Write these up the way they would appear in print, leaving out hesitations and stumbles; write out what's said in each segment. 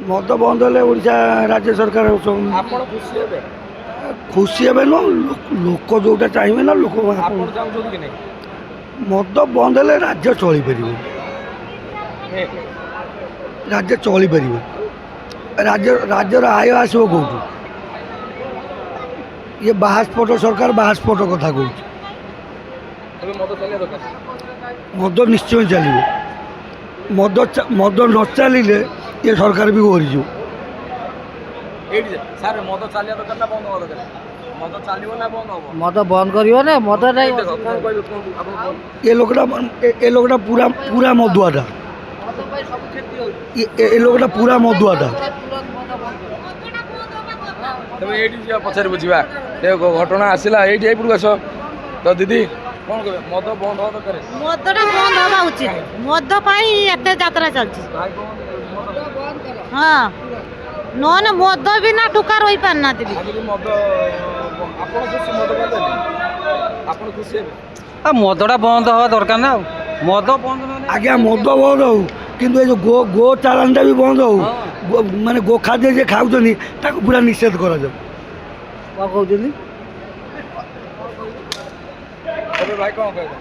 ମଦ ବନ୍ଦ ହେଲେ ଓଡ଼ିଶା ରାଜ୍ୟ ସରକାର ଆପଣ ଖୁସି ହେବେ? ଖୁସି ହେବେ ନୁହଁ, ଲୋକ ଯେଉଁଟା ଚାହିଁବେ ନା ଲୋକ ଆପଣ ଚାହୁଁଛନ୍ତି କି ନାହିଁ? ମଦ ବନ୍ଦ ହେଲେ ରାଜ୍ୟ ଚଳିପାରିବ, ରାଜ୍ୟ ଚଳିପାରିବ। ରାଜ୍ୟର ଆୟ ଆସିବ କେଉଁଠୁ? ଇଏ ବାହାସ୍ପଟ ସରକାର ବାହାସ୍ପଟ କଥା କହୁଛି। ଏବେ ମଦ ଚାଲିବା ଦରକାର। ମଦ ନିଶ୍ଚୟ ଚାଲିବ। ମଦ ନ ଚାଲିଲେ ଏ ସରକାର ବି ଓହରିଯିବ। ଏଇଠି ସାର୍ ମଦ ଚାଲିବା ଦରକାର ନା ବନ୍ଦ ହେବା ଦରକାର? ମଦ ଚାଲିବ ନା ବନ୍ଦ ହବ? ମଦ ବନ୍ଦ କରିବ ନା ମଦ ନାହିଁ। ଦେଖ କ'ଣ କହିବେ କୁହନ୍ତୁ ଆପଣ? ଏ ଲୋକଟା ପୁରା ମଦୁଆଟା। ଏ ଲୋକଟା ପୁରା ମଦୁଆଟା। ତେବେ ଏଇଠି ଯିବା ପଛରେ ବୁଝିବା। ଘଟଣା ଆସିଲା ଏଇଠି ଏଇପଟକୁ ଆସ ତ ଦିଦି, କ'ଣ କହିବେ? ମଦ ବନ୍ଦ ହେବା ଦରକାର? ମଦଟା ବନ୍ଦ ହେବା ଉଚିତ। ମଦ ପାଇଁ ଏତେ ଯାତ୍ରା ଚାଲିଛି। ହଁ, ନହେଲେ ମଦ ବିନା ଟୁକା ରହିପାରୁନାହାନ୍ତି ବି। ମଦ ଆପଣ ଖୁସି? ମଦ ବନ୍ଦ ହେଲେ ଆପଣ ଖୁସି ହେବେ? ମଦଟା ବନ୍ଦ ହେବା ଦରକାର ନା। ଆଉ ମଦ ବନ୍ଦ ଆଜ୍ଞା ମଦ ବନ୍ଦ ହଉ, କିନ୍ତୁ ଏ ଯେଉଁ ଗୋ ଚାଲାଣଟା ବି ବନ୍ଦ ହଉ। ମାନେ ଗୋ ଖାଦ୍ୟ ଯିଏ ଖାଉଛନ୍ତି ତାକୁ ପୁରା ନିଷେଧ କରାଯାଉ। କ'ଣ କହୁଛନ୍ତି? ଏବେ ଭାଇ କ'ଣ କହିବେ?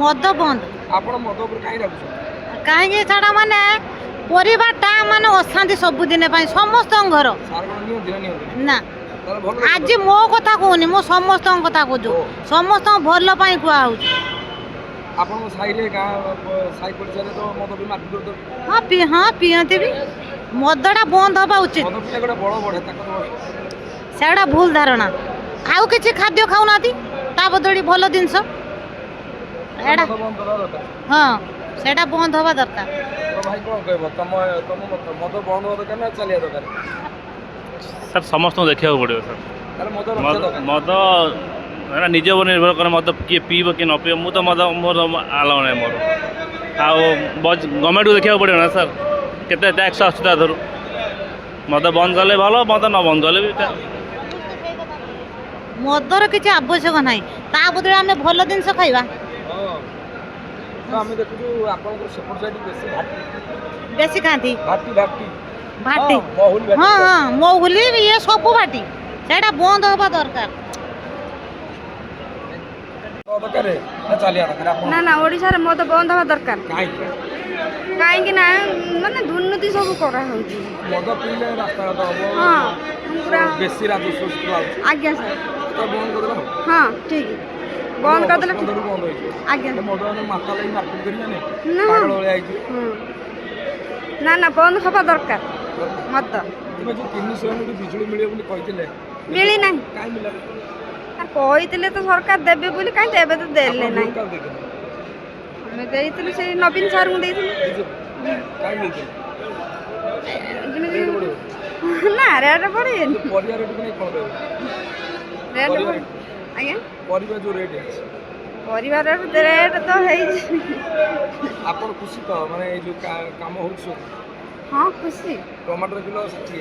ମଦ ବନ୍ଦ। ଆପଣ ମଦ ଉପରେ କାହିଁ ରାଗୁଛନ୍ତି? କାହିଁକି ଛାଡ଼ା ମାନେ ପରିବାରଟା ମାନେ ଅଶାନ୍ତି ସବୁଦିନ ପାଇଁ ସମସ୍ତଙ୍କ ଘର ସାର୍ କ'ଣ ନିଅନ୍ତି ନା ନିଅନ୍ତି? ନା। ତାହେଲେ ଭଲ ଆଜି ମୋ କଥା କହୁନି, ମୁଁ ସମସ୍ତଙ୍କ କଥା କହୁଛୁ। ସମସ୍ତଙ୍କ ଭଲ ପାଇଁ କୁହାହଉଛି। ଆପଣଙ୍କ ସାହିରେ ସାହି ପଡ଼ିଶାରେ ତ ମଦ ବି ମାଟି ଦଉଛନ୍ତି। ହଁ ପିଅନ୍ତି ବି। ମଦଟା ବନ୍ଦ ହେବା ଉଚିତ। ମଦ ପିଲା ଗୋଟେ ବଡ଼ ବଢ଼େ ତାଙ୍କ ସେଗୁଡ଼ା ଭୁଲ ଧାରଣା। ଆଉ କିଛି ଖାଦ୍ୟ ଖାଉନାହାନ୍ତି, ତା ବଦଳି ଭଲ ଜିନିଷ ଏଇଟା। ହଁ, ସେଇଟା ବନ୍ଦ ହେବା ଦରକାର। ଭାଇ କ'ଣ କହିବ? ତମ ମତ ମଦ ବନ୍ଦ ହେବା ଦରକାର ନା ଚାଲିବା ଦରକାର? ସାର୍ ସମସ୍ତଙ୍କୁ ଦେଖିବାକୁ ପଡ଼ିବ ସାର୍। ତାହେଲେ ମଦ ରଖିବା ଦରକାର। ମଦ ଏଇଟା ନିଜ ଉପରେ ନିର୍ଭର କରେ। ମଦ କିଏ ପିଇବ କିଏ ନ ପିଇବ। ମୁଁ ତ ମୋର ଆଲାଉ ନାହିଁ ମୋର। ଆଉ ଗଭର୍ଣ୍ଣମେଣ୍ଟକୁ ଦେଖିବାକୁ ପଡ଼ିବ ନା ସାର୍, କେତେ ଟ୍ୟାକ୍ସ ଆସୁଛି ତା ଦେହରୁ। ମଦ ବନ୍ଦ କଲେ ଭଲ, ମଦ ନ ବନ୍ଦ କଲେ ବି ମଦର କିଛି ଆବଶ୍ୟକ ନାହିଁ, ତା ବଦଳରେ ଆମେ ଭଲ ଜିନିଷ ଖାଇବା। ଆମେ ଦେଖୁଛୁ ଆପଣଙ୍କର ସେପଟ ସାଇଡ୍ ବେଶୀ ଖାଆନ୍ତି ଭାଟି ଭାଟି। ହଁ ମହୁଲି ଇଏ ସବୁ ଭାଟି, ସେଇଟା ବନ୍ଦ ହେବା ଦରକାର। ନା ନା, ଓଡ଼ିଶାରେ ମଦ ବନ୍ଦ ହେବା ଦରକାର। କାହିଁକି ନା ମାନେ ଦୁର୍ନୀତି ସବୁ କରାହେଉଛି। ମଦ ପିଇଲେ ରାସ୍ତାଘାଟ ହବ। ହଁ ପୁରା ବେଶୀ ରାଜସ୍ୱ ଆସୁଛି। ଆଜ୍ଞା ସାର୍। ବନ୍ଦ କରିଦେବ। ହଁ ଠିକ୍, ବନ୍ଦ କରିଦେଲେ ଠିକ୍। ବନ୍ଦ ହେଇଯିବ। ଆଜ୍ଞା। ମଦ ମାତା ଲାଗି ମାର୍କେଟ କରିବାନି ନା ନା ନା, ବନ୍ଦ ହେବା ଦରକାର ମଦ। ଏବେ ଯେଉଁ 300 ୟୁନିଟ୍ ବିଜୁଳି ମିଳିବ ବୋଲି କହିଥିଲେ, ମିଳି ନାହିଁ। କାହିଁ ମିଳିଲା? କହିଥିଲେ ତ ସରକାର ଦେବେ ବୋଲି, କାହିଁ ଏବେ ତ ଦେଲେ ନାହିଁ। ଆମେ ଦେଇଥିଲୁ ସେଇ ନବୀନ ସାର୍ଙ୍କୁ ଦେଇଥିଲୁ। ଯେମିତି ନା ରେଟ୍ ବଢ଼ିନି। ପରିବା ରେଟ୍ ନେଇ କ'ଣ କହିବେ? ରେଟ୍ ଆଜ୍ଞା, ପରିବା ଯେଉଁ ରେଟ୍ ଅଛି, ପରିବା ରେଟ୍ ତ ହେଇଛି। ଆପଣ ଖୁସି ତ? ମାନେ ଏଇ ଯେଉଁ କାମ ହେଉଛି ସବୁ? ହଁ ଖୁସି। ଟମାଟର କିଲୋ 60।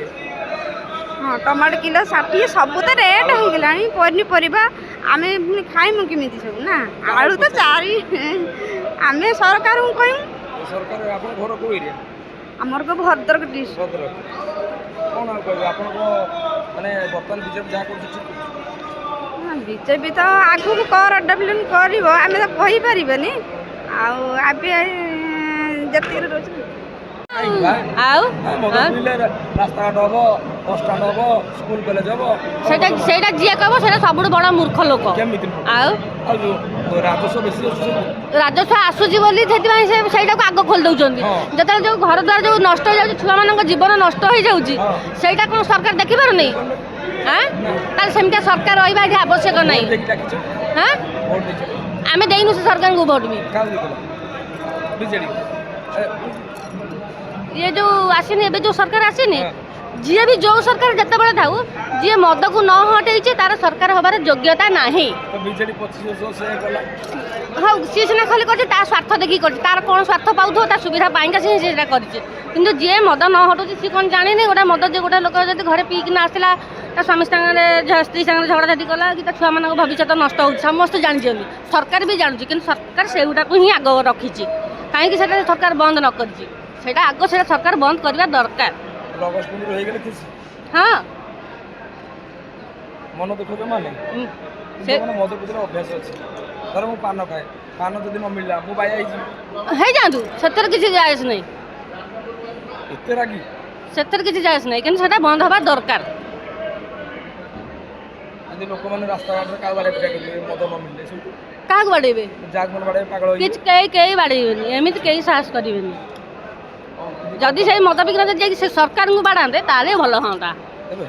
ହଁ ଟମାଟୋ କିଲୋ 60, ସବୁ ତ ରେଟ୍ ହେଇଗଲାଣି। ପନିପରିବା ଆମେ ପୁଣି ଖାଇମୁ କେମିତି ସବୁ ନା? ଆଳୁ ତ 4। ଆମେ ସରକାରଙ୍କୁ କହିମୁ। ସରକାର ଆପଣ ଘର କେଉଁ ଏରିଆ? ଆମର ଭଦ୍ରକ ଡିଷ୍ଟ୍ରିକ୍ଟ। ଭଦ୍ରକ। କ'ଣ ଆଉ କହିବେ? ଆପଣଙ୍କ ମାନେ ବର୍ତ୍ତମାନ ବିଜେପି ଯାହା କରୁଛି ଠିକ୍ କରୁଛି? ବିଜେପି ତ ଆଗକୁ ଡେଭଲପମେଣ୍ଟ କରିବ, ଆମେ ତ କହିପାରିବାନି। ଆଉ ଏବେ ଯେତିକି ରହୁଛି ଆଉ ରାସ୍ତାଘାଟ ହବ, ବସଷ୍ଟାଣ୍ଡ ହବ, ସ୍କୁଲ କଲେଜ ହବ। ସେଇଟା ଯିଏ କହିବ ସେଇଟା ସବୁଠୁ ବଡ଼ ମୂର୍ଖ ଲୋକ। କେମିତି? ଆଉ ରାଜସ୍ୱ ବେଶୀ ଆସୁଛି। ରାଜସ୍ୱ ଆସୁଛି ବୋଲି ସେଥିପାଇଁ ସେ ସେଇଟାକୁ ଆଗ ଖୋଲି ଦେଉଛନ୍ତି। ଯେତେବେଳେ ଯେଉଁ ଘର ଦ୍ୱାର ଯେଉଁ ନଷ୍ଟ ହେଇଯାଉଛି, ଛୁଆମାନଙ୍କ ଜୀବନ ନଷ୍ଟ ହେଇଯାଉଛି, ସେଇଟା କ'ଣ ସରକାର ଦେଖିପାରୁନି? ତାହେଲେ ସେମିତିଆ ସରକାର ରହିବା ଏଠି ଆବଶ୍ୟକ ନାହିଁ। ଆମେ ଦେଇନୁ ସେ ସରକାରଙ୍କୁ ଭୋଟ ବି। ଇଏ ଯେଉଁ ଆସିନି, ଏବେ ଯେଉଁ ସରକାର ଆସିନି, ଯିଏ ବି ଯେଉଁ ସରକାର ଯେତେବେଳେ ଥାଉ, ଯିଏ ମଦକୁ ନ ହଟେଇଛି ତାର ସରକାର ହେବାର ଯୋଗ୍ୟତା ନାହିଁ। ହଉ, ସିଏ ସିନା ଖାଲି କରିଛି ତା ସ୍ୱାର୍ଥ ଦେଖିକି କରିଛି। ତାର କ'ଣ ସ୍ୱାର୍ଥ ପାଉଥିବ, ତା ସୁବିଧା ପାଇଁକା ସିଏ ସେଇଟା କରିଛି। କିନ୍ତୁ ଯିଏ ମଦ ନ ହଟୁଛି ସିଏ କ'ଣ ଜାଣିନି? ଗୋଟେ ମଦ ଯେ ଗୋଟେ ଲୋକ ଯଦି ଘରେ ପିଇକିନା ଆସିଲା, ତା ସ୍ୱାମୀ ସାଙ୍ଗରେ ସ୍ତ୍ରୀ ସାଙ୍ଗରେ ଝଗଡ଼ାଝାଟି କଲା କି ତା ଛୁଆମାନଙ୍କ ଭବିଷ୍ୟତ ନଷ୍ଟ ହେଉଛି, ସମସ୍ତେ ଜାଣିଛନ୍ତି, ସରକାର ବି ଜାଣୁଛି। କିନ୍ତୁ ସରକାର ସେଗୁଡ଼ାକୁ ହିଁ ଆଗ ରଖିଛି। କାହିଁକି ସେଟା ସରକାର ବନ୍ଦ ନ କରିଛି? ସେଇଟା ଆଗ ସେଇଟା ସରକାର ବନ୍ଦ କରିବା ଦରକାର। ଅଗଷ୍ଟ 15 ହେଇଗଲେ ଖୁସି ହଁ ମନ ଦୁଃଖ ଜମା ନାହିଁ। ସେ ମାନେ ମଦ ପିଇବାର ଅଭ୍ୟାସ ଅଛି ଧର ମୁଁ ପାନ ଖାଏ ପାନ ଯଦି ନ ମିଳିଲା ମୁଁ ବାୟା ହେଇଯିବି ହେଇଯାଆନ୍ତୁ ସେଥିରେ କିଛି ଯାଏସ ନାହିଁ ଏତେ ରାଗି ସେଥିରେ କିଛି ଯାଏସ ନାହିଁ କିନ୍ତୁ ସେଟା ବନ୍ଦ ହେବା ଦରକାର। ଯଦି ଲୋକମାନେ ରାସ୍ତାଘାଟରେ କାହା ବାଡ଼େ ପିଟା କରିବେ ମଦ ନ ମିଳିଲେ ସବୁ କାହାକୁ ବାଡ଼େଇବେ ଯାହାକୁ ମାନେ ବାଡ଼େ ପାଗଳ ହେଇଯିବେ। କିଛି କେହି ବାଡ଼େଇବେନି ଏମିତି କେହି ସାହସ କରିବେନି। ଯଦି ସେଇ ମଦ ବିକ୍ରି ଯାଇକି ସେ ସରକାରଙ୍କୁ ବାଡ଼ାନ୍ତେ ତାହେଲେ ଭଲ ହୁଅନ୍ତା। ଏବେ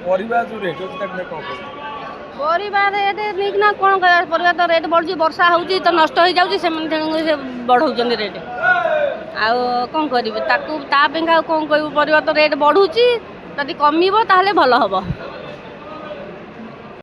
ପରିବା ଯେଉଁ ରେଟ୍ ଅଛି ତାକୁ ନେଇ କ'ଣ କରିବେ? ପରିବା ରେଟ୍ ନେଇକିନା କ'ଣ କରିବା ପରିବା ତ ରେଟ୍ ବଢ଼ୁଛି ବର୍ଷା ହେଉଛି ତ ନଷ୍ଟ ହେଇଯାଉଛି ସେମାନେ ତେଣୁକରି ସେ ବଢ଼ଉଛନ୍ତି ରେଟ୍ ଆଉ କ'ଣ କରିବେ ତାକୁ ତା ପାଇଁକା ଆଉ କ'ଣ କହିବୁ ପରିବା ତ ରେଟ୍ ବଢ଼ୁଛି ଯଦି କମିବ ତାହେଲେ ଭଲ ହେବ।